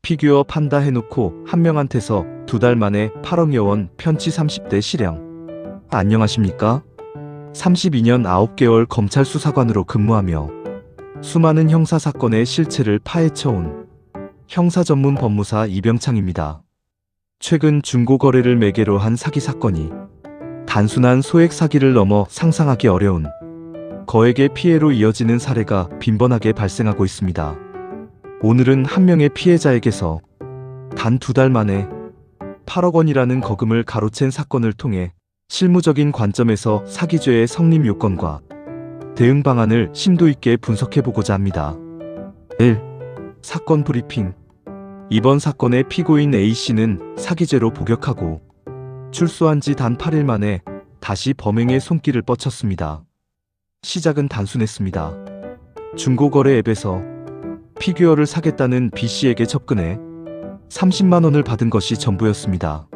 피규어 판다 해놓고 한 명한테서 2달 만에 8억여 원 편취 30대 실형. 안녕하십니까? 32년 9개월 검찰 수사관으로 근무하며 수많은 형사사건의 실체를 파헤쳐온 형사전문 법무사 이병창입니다. 최근 중고거래를 매개로 한 사기 사건이 단순한 소액 사기를 넘어 상상하기 어려운 거액의 피해로 이어지는 사례가 빈번하게 발생하고 있습니다. 오늘은 한 명의 피해자에게서 단 2달 만에 8억 원이라는 거금을 가로챈 사건을 통해 실무적인 관점에서 사기죄의 성립 요건과 대응 방안을 심도 있게 분석해보고자 합니다. 1. 사건 브리핑. 이번 사건의 피고인 A씨는 사기죄로 복역하고 출소한 지 단 8일 만에 다시 범행에 손길을 뻗쳤습니다. 시작은 단순했습니다. 중고거래 앱에서 피규어를 사겠다는 B씨에게 접근해 30만 원을 받은 것이 전부였습니다.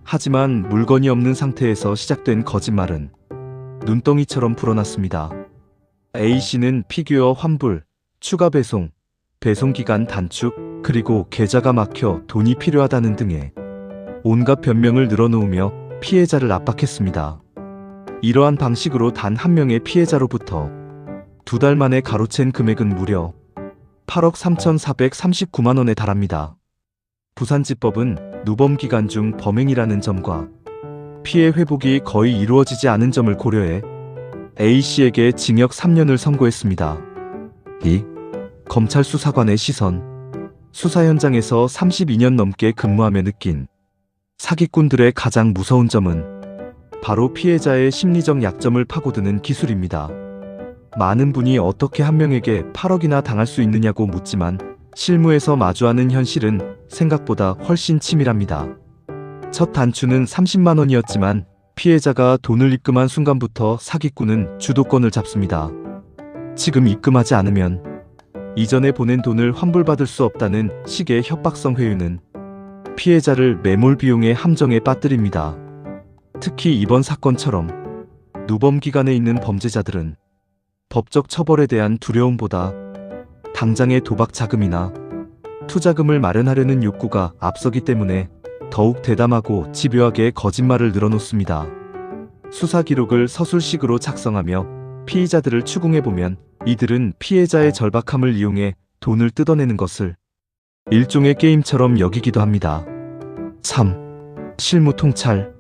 하지만 물건이 없는 상태에서 시작된 거짓말은 눈덩이처럼 불어났습니다. A씨는 피규어 환불, 추가 배송, 배송기간 단축, 그리고 계좌가 막혀 돈이 필요하다는 등의 온갖 변명을 늘어놓으며 피해자를 압박했습니다. 이러한 방식으로 단 한 명의 피해자로부터 2달 만에 가로챈 금액은 무려 8억 3,439만 원에 달합니다. 부산지법은 누범기간 중 범행이라는 점과 피해 회복이 거의 이루어지지 않은 점을 고려해 A씨에게 징역 3년을 선고했습니다. 2. 검찰 수사관의 시선. 수사 현장에서 32년 넘게 근무하며 느낀 사기꾼들의 가장 무서운 점은 바로 피해자의 심리적 약점을 파고드는 기술입니다. 많은 분이 어떻게 한 명에게 8억이나 당할 수 있느냐고 묻지만 실무에서 마주하는 현실은 생각보다 훨씬 치밀합니다. 첫 단추는 30만 원이었지만 피해자가 돈을 입금한 순간부터 사기꾼은 주도권을 잡습니다. 지금 입금하지 않으면 이전에 보낸 돈을 환불받을 수 없다는 식의 협박성 회유는 피해자를 매몰 비용의 함정에 빠뜨립니다. 특히 이번 사건처럼 누범 기간에 있는 범죄자들은 법적 처벌에 대한 두려움보다 당장의 도박 자금이나 투자금을 마련하려는 욕구가 앞서기 때문에 더욱 대담하고 집요하게 거짓말을 늘어놓습니다. 수사 기록을 서술식으로 작성하며 피의자들을 추궁해보면 이들은 피해자의 절박함을 이용해 돈을 뜯어내는 것을 일종의 게임처럼 여기기도 합니다. 3. 실무 통찰.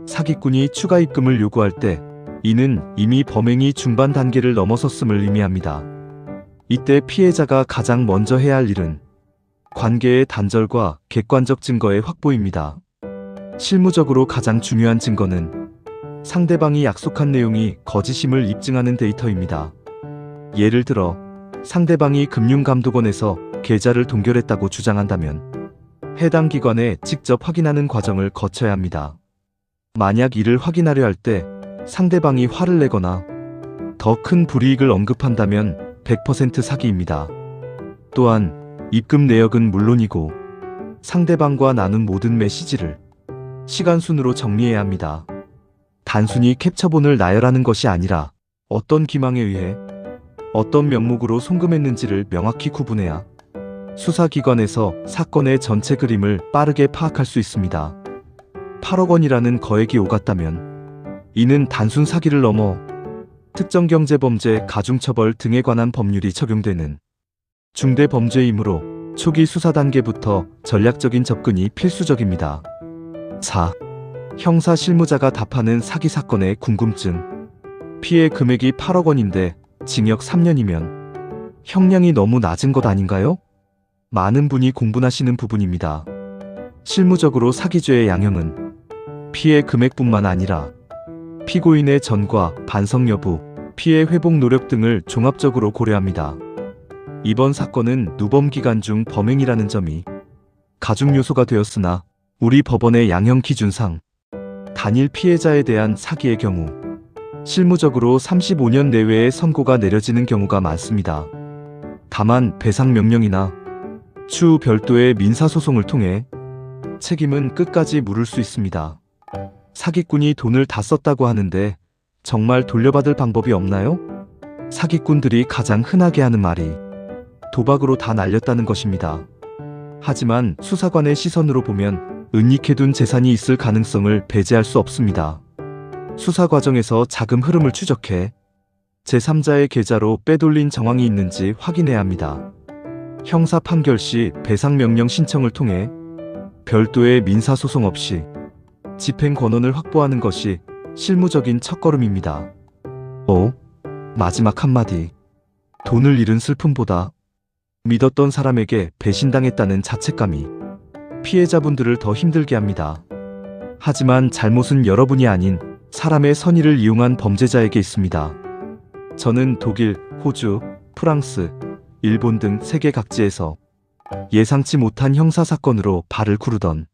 사기꾼이 추가 입금을 요구할 때 이는 이미 범행이 중반 단계를 넘어섰음을 의미합니다. 이때 피해자가 가장 먼저 해야 할 일은 관계의 단절과 객관적 증거의 확보입니다. 실무적으로 가장 중요한 증거는 상대방이 약속한 내용이 거짓임을 입증하는 데이터입니다. 예를 들어 상대방이 금융감독원에서 계좌를 동결했다고 주장한다면 해당 기관에 직접 확인하는 과정을 거쳐야 합니다. 만약 이를 확인하려 할 때 상대방이 화를 내거나 더 큰 불이익을 언급한다면 100% 사기입니다. 또한 입금 내역은 물론이고 상대방과 나눈 모든 메시지를 시간순으로 정리해야 합니다. 단순히 캡처본을 나열하는 것이 아니라 어떤 기망에 의해 어떤 명목으로 송금했는지를 명확히 구분해야 수사기관에서 사건의 전체 그림을 빠르게 파악할 수 있습니다. 8억 원이라는 거액이 오갔다면 이는 단순 사기를 넘어 특정경제범죄, 가중처벌 등에 관한 법률이 적용되는 중대범죄이므로 초기 수사 단계부터 전략적인 접근이 필수적입니다. 4. 형사 실무자가 답하는 사기 사건의 궁금증. 피해 금액이 8억 원인데 징역 3년이면 형량이 너무 낮은 것 아닌가요? 많은 분이 공분하시는 부분입니다. 실무적으로 사기죄의 양형은 피해 금액뿐만 아니라 피고인의 전과 반성 여부, 피해 회복 노력 등을 종합적으로 고려합니다. 이번 사건은 누범 기간 중 범행이라는 점이 가중 요소가 되었으나 우리 법원의 양형 기준상 단일 피해자에 대한 사기의 경우 실무적으로 35년 내외의 선고가 내려지는 경우가 많습니다. 다만 배상 명령이나 추후 별도의 민사소송을 통해 책임은 끝까지 물을 수 있습니다. 사기꾼이 돈을 다 썼다고 하는데 정말 돌려받을 방법이 없나요? 사기꾼들이 가장 흔하게 하는 말이 도박으로 다 날렸다는 것입니다. 하지만 수사관의 시선으로 보면 은닉해둔 재산이 있을 가능성을 배제할 수 없습니다. 수사 과정에서 자금 흐름을 추적해 제3자의 계좌로 빼돌린 정황이 있는지 확인해야 합니다. 형사 판결 시 배상명령 신청을 통해 별도의 민사소송 없이 집행 권한을 확보하는 것이 실무적인 첫걸음입니다. 마지막 한마디. 돈을 잃은 슬픔보다 믿었던 사람에게 배신당했다는 자책감이 피해자분들을 더 힘들게 합니다. 하지만 잘못은 여러분이 아닌 사람의 선의를 이용한 범죄자에게 있습니다. 저는 독일, 호주, 프랑스, 일본 등 세계 각지에서 예상치 못한 형사사건으로 발을 구르던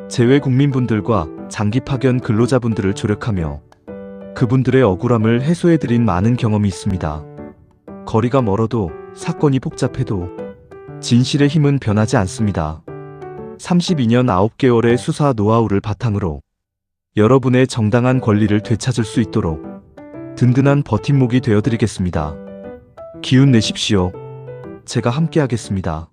재외 국민분들과 장기 파견 근로자분들을 조력하며 그분들의 억울함을 해소해드린 많은 경험이 있습니다. 거리가 멀어도 사건이 복잡해도 진실의 힘은 변하지 않습니다. 32년 9개월의 수사 노하우를 바탕으로 여러분의 정당한 권리를 되찾을 수 있도록 든든한 버팀목이 되어드리겠습니다. 기운 내십시오. 제가 함께하겠습니다.